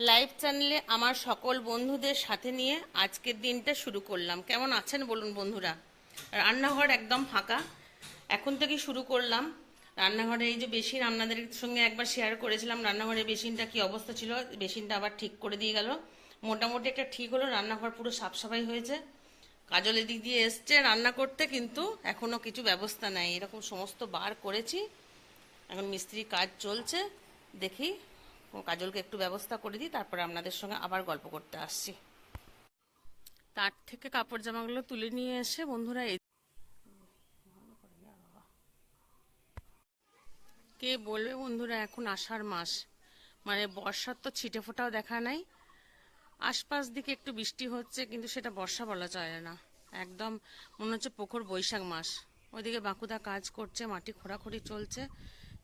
Live চ্যানেলে আমার সকল বন্ধুদের সাথে নিয়ে আজকের দিনটা শুরু করলাম। কেমন আছেন বলুন বন্ধুরা? রান্নাঘর একদম ফাঁকা, এখন থেকেই শুরু করলাম। রান্নাঘরে এই যে বেসিন, আপনাদের সঙ্গে একবার শেয়ার করেছিলাম রান্নাঘরের বেসিনটা কি অবস্থা ছিল। বেসিনটা আবার ঠিক করে দিয়ে গেল, মোটামুটি একটা ঠিক হলো। রান্নাঘর পুরো সাফসাফাই হয়েছে। কাজল এদিক দিয়ে এসছে রান্না করতে, কিন্তু এখনো কিছু ব্যবস্থা নাই। এরকম সমস্ত বার করেছি, এখন মিস্ত্রির কাজ চলছে। দেখি কাজলকে একটু ব্যবস্থা করে দিই, তারপরে আপনাদের সঙ্গে আবার গল্প করতে আসছি। তার থেকে কাপড় জামাগুলো তুলে নিয়ে এসে বন্ধুরা কে বলবে বন্ধুরা, এখন আষাঢ় মাস, মানে বর্ষার তো ছিটে ফোঁটাও দেখা নাই। আশপাশ দিকে একটু বৃষ্টি হচ্ছে, কিন্তু সেটা বর্ষা বলা যায় না। একদম মনে হচ্ছে প্রখর বৈশাখ মাস। ওইদিকে বাঁকুদা কাজ করছে, মাটি খোঁড়াখুড়ি চলছে,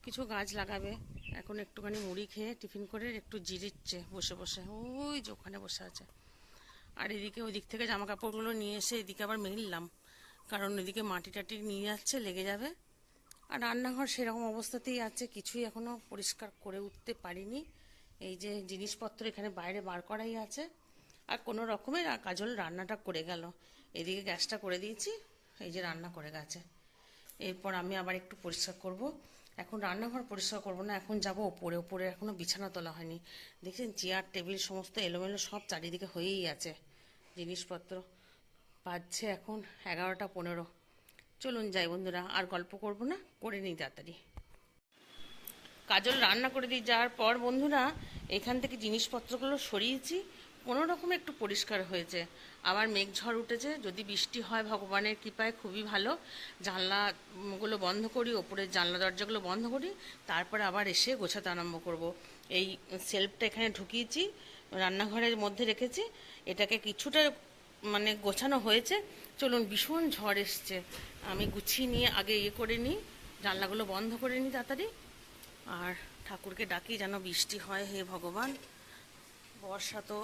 কিছু গাছ লাগাবে। এখন একটুখানি মুড়ি খেয়ে টিফিন করে একটু জিরিচ্ছে বসে বসে, ওই যে ওখানে বসে আছে। আর এদিকে ওই দিক থেকে জামা কাপড়গুলো নিয়ে এসে এদিকে আবার মেললাম, কারণ এদিকে মাটি টাটি নিয়ে যাচ্ছে, লেগে যাবে। আর রান্নাঘর সেরকম অবস্থাতেই আছে, কিছুই এখনো পরিষ্কার করে উঠতে পারিনি। এই যে জিনিসপত্র এখানে বাইরে বার করাই আছে। আর কোনো রকমের কাজল রান্নাটা করে গেল। এদিকে গ্যাসটা করে দিয়েছি, এই যে রান্না করে গেছে। এরপর আমি আবার একটু পরিষ্কার করব। এখন রান্নাঘর পরিষ্কার করব না, এখন যাব ওপরে। ওপরে এখনো বিছানা তোলা হয়নি। দেখছেন চেয়ার টেবিল সমস্ত এলোমেলো সব চারিদিকে হয়েই আছে জিনিসপত্র। বাজছে এখন 11টা 15। চলুন যাই বন্ধুরা, আর গল্প করব না, করে নিই তাড়াতাড়ি। কাজল রান্না করে দিয়ে যাওয়ার পর বন্ধুরা এখান থেকে জিনিসপত্রগুলো সরিয়েছি, কোনো রকমে একটু পরিষ্কার হয়েছে। আবার মেঘ ঝড় উঠেছে, যদি বৃষ্টি হয় ভগবানের কৃপায় খুবই ভালো। জানলাগুলো বন্ধ করি, ওপরের জানলা দরজাগুলো বন্ধ করি, তারপরে আবার এসে গোছাতে আরম্ভ করব। এই সেলফটা এখানে ঢুকিয়েছি, রান্নাঘরের মধ্যে রেখেছি, এটাকে কিছুটা মানে গোছানো হয়েছে। চলুন, ভীষণ ঝড় এসছে, আমি গুছিয়ে নিয়ে আগে করে নিই, জানলাগুলো বন্ধ করে নিই তাড়াতাড়ি। আর ঠাকুরকে ডাকি যেন বৃষ্টি হয়, হে ভগবান। বর্ষা তো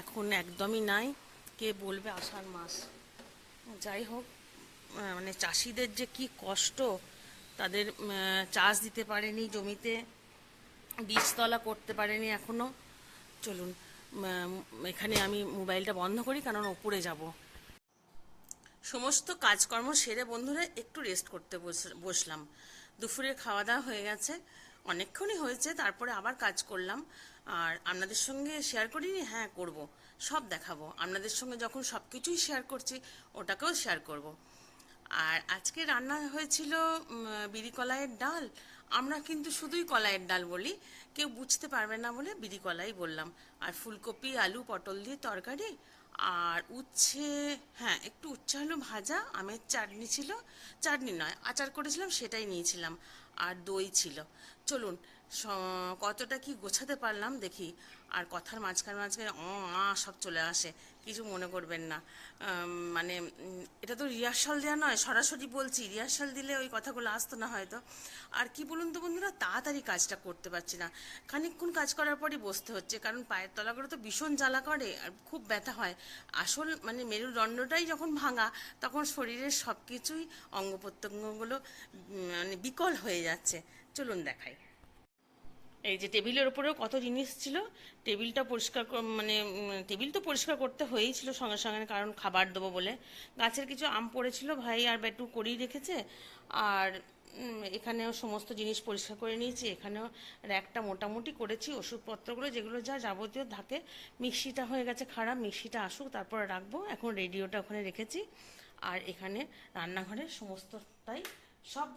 এখন একদমই নাই, কে বলবে আষাঢ় মাস। যাই হোক, মানে চাষিদের যে কি কষ্ট, তাদের চাষ দিতে পারেনি জমিতে, বীজতলা করতে পারেনি এখনো। চলুন, এখানে আমি মোবাইলটা বন্ধ করি, কারণ ওপরে যাব। সমস্ত কাজকর্ম সেরে বন্ধুরা একটু রেস্ট করতে বসলাম। দুপুরের খাওয়া দাওয়া হয়ে গেছে, অনেকক্ষণই হয়েছে, তারপরে আবার কাজ করলাম। আর আপনাদের সঙ্গে শেয়ার করিনি, হ্যাঁ করব, সব দেখাবো আপনাদের সঙ্গে। যখন সব কিছুই শেয়ার করছি, ওটাকেও শেয়ার করব। আর আজকে রান্না হয়েছিল বিরি কলাইয়ের ডাল। আমরা কিন্তু শুধুই কলাইয়ের ডাল বলি, কেউ বুঝতে পারবে না বলে বিরি কলাই বললাম। আর ফুলকপি আলু পটল দিয়ে তরকারি, আর উচ্ছে, হ্যাঁ একটু উচ্ছে আলু ভাজা, আমের চাটনি ছিল, চাটনি নয় আচার করেছিলাম সেটাই নিয়েছিলাম, আর দই ছিল। চলুন, কতটা কি গোছাতে পারলাম দেখি। আর কথার মাঝখানে মাঝখানে সব চলে আসে, কিছু মনে করবেন না। মানে এটা তো রিহার্সাল দেওয়া নয়, সরাসরি বলছি। রিহার্সাল দিলে ওই কথাগুলো আসতো না হয়তো। আর কি বলুন তো বন্ধুরা, তাড়াতাড়ি কাজটা করতে পারছি না। খানিকক্ষণ কাজ করার পরই বসতে হচ্ছে, কারণ পায়ের তলাগুলো তো ভীষণ জ্বালা করে আর খুব ব্যথা হয়। আসল মানে মেরুদণ্ডটাই যখন ভাঙা, তখন শরীরের সব কিছুই অঙ্গ প্রত্যঙ্গগুলো মানে বিকল হয়ে যাচ্ছে। চলুন দেখাই। এই যে টেবিলের ওপরেও কত জিনিস ছিল, টেবিলটা পরিষ্কার মানে টেবিল তো পরিষ্কার করতে হয়েই ছিল সঙ্গে সঙ্গে, কারণ খাবার দেবো বলে। গাছের কিছু আম পড়েছিল, ভাই আর বেটু করেই রেখেছে। আর এখানেও সমস্ত জিনিস পরিষ্কার করে নিয়েছি। এখানেও র্যাকটা মোটামুটি করেছি, ওষুধপত্রগুলো যেগুলো যা যাবতীয় থাকে। মিক্সিটা হয়ে গেছে খারাপ, মিক্সিটা আসুক তারপরে রাখবো। এখন রেডিওটা ওখানে রেখেছি। আর এখানে রান্নাঘরের সমস্তটাই সব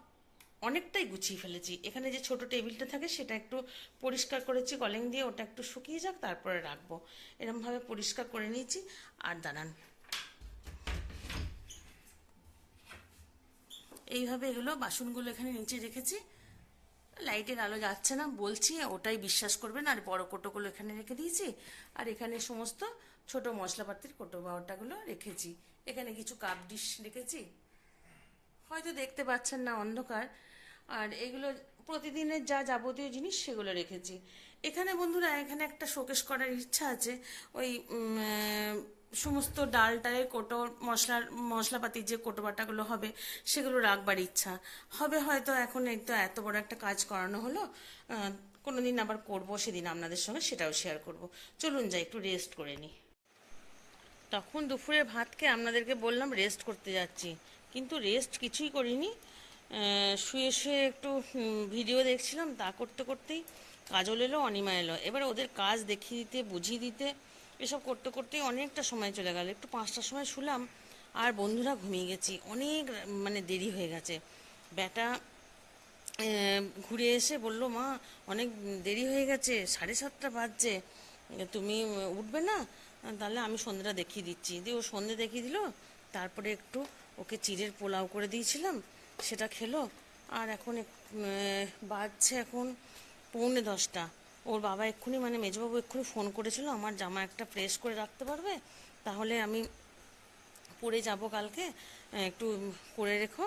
অনেকটাই গুছিয়ে ফেলেছি। এখানে যে ছোট টেবিলটা থাকে সেটা একটু পরিষ্কার করেছি কলিং দিয়ে, ওটা একটু শুকিয়ে যাক তারপরে রাখবো। এরমভাবে পরিষ্কার করে নিয়েছি। আর দাঁড়ান, এইভাবে এগুলো বাসনগুলো এখানে নিচে রেখেছি। লাইটের আলো যাচ্ছে না বলছি, ওটাই বিশ্বাস করবেন। আর বড় কোটোগুলো এখানে রেখে দিয়েছি। আর এখানে সমস্ত ছোট মশলাপাতির কোটো বাওটাগুলো রেখেছি। এখানে কিছু কাপ ডিশ রেখেছি, হয়তো দেখতে পাচ্ছেন না, অন্ধকার। আর এগুলো প্রতিদিনের যা যাবতীয় জিনিস সেগুলো রেখেছি এখানে। বন্ধুরা এখানে একটা শোকেস করার ইচ্ছা আছে, ওই সমস্ত ডাল টালের কোটো, মশলাপাতির যে কোটো বাটাগুলো হবে সেগুলো রাখবার ইচ্ছা হবে হয়তো। এখন এই তো এত বড় একটা কাজ করানো হলো, কোনো দিন আবার করবো, সেদিন আপনাদের সঙ্গে সেটাও শেয়ার করব। চলুন যাই একটু রেস্ট করে নিই। তখন দুপুরের ভাতকে আপনাদেরকে বললাম রেস্ট করতে যাচ্ছি, কিন্তু রেস্ট কিছুই করিনি। শুয়ে শুয়ে একটু ভিডিও দেখছিলাম, তা করতে করতেই কাজল এলো, অনিমা এলো। এবার ওদের কাজ দেখিয়ে দিতে, বুঝিয়ে দিতে, এসব করতে করতেই অনেকটা সময় চলে গেল। একটু 5টার সময় শুলাম, আর বন্ধুরা ঘুমিয়ে গেছি, অনেক মানে দেরি হয়ে গেছে। বেটা ঘুরে এসে বলল, মা অনেক দেরি হয়ে গেছে, 7:30 বাজছে, তুমি উঠবে না? তাহলে আমি সন্ধ্যেটা দেখিয়ে দিচ্ছি। দিয়ে ও সন্ধ্যে দেখিয়ে দিল। তারপরে একটু ওকে চিড়ের পোলাও করে দিয়েছিলাম, সেটা খেলো। আর এখন বাজছে এখন 9:45। ওর বাবা এক্ষুনি মানে মেজবাবু এক্ষুনি ফোন করেছিল, আমার জামা একটা প্রেস করে রাখতে পারবে, তাহলে আমি পরে যাব কালকে, একটু করে রেখো।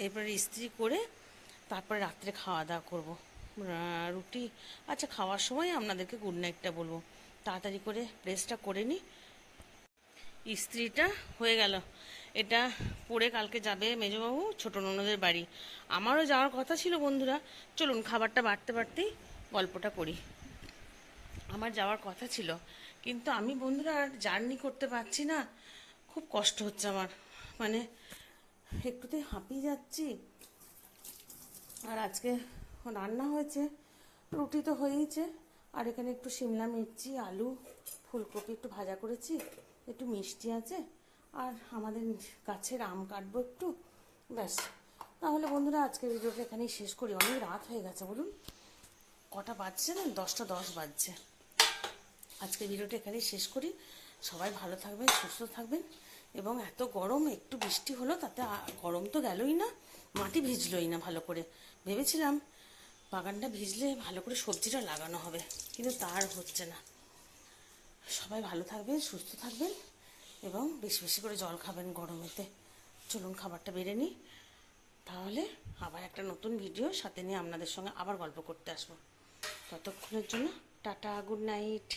এরপরে ইস্ত্রি করে তারপরে রাত্রে খাওয়া দাওয়া করবো, রুটি। আচ্ছা, খাওয়ার সময় আপনাদেরকে গুড নাইটটা বলবো। তাড়াতাড়ি করে প্রেসটা করে নিই। ইস্ত্রিটা হয়ে গেল, এটা পরে কালকে যাবে মেজবাবু ছোট ননদের বাড়ি। আমারও যাওয়ার কথা ছিল বন্ধুরা। চলুন খাবারটা বাড়তে বাড়তেই গল্পটা করি। আমার যাওয়ার কথা ছিল, কিন্তু আমি বন্ধুরা আর জার্নি করতে পারছি না, খুব কষ্ট হচ্ছে আমার, মানে একটুতেই হাঁপিয়ে যাচ্ছি। আর আজকে রান্না হয়েছে, রুটি তো হয়েইছে, আর এখানে একটু শিমলা মির্চি, আলু, ফুলকপি একটু ভাজা করেছি, একটু মিষ্টি আছে, আর আমাদের গাছের আম কাটবো একটু, ব্যাস। তাহলে বন্ধুরা আজকের ভিডিওটা এখানেই শেষ করি। অনেক রাত হয়ে গেছে, বলুন কটা বাজছে না, 10টা 10 বাজছে। আজকের ভিডিওটা এখানেই শেষ করি। সবাই ভালো থাকবেন, সুস্থ থাকবেন। এবং এত গরম, একটু বৃষ্টি হলো তাতে গরম তো গেলই না, মাটি ভিজলই না ভালো করে। ভেবেছিলাম বাগানটা ভিজলে ভালো করে সবজিটা লাগানো হবে, কিন্তু তার হচ্ছে না। সবাই ভালো থাকবেন, সুস্থ থাকবেন, এবং বেশি বেশি করে জল খাবেন গরমেতে। চলুন খাবারটা বেড়ে নিই, তাহলে আবার একটা নতুন ভিডিও সাথে নিয়ে আপনাদের সঙ্গে আবার গল্প করতে আসবো। ততক্ষণের জন্য টাটা, গুড নাইট।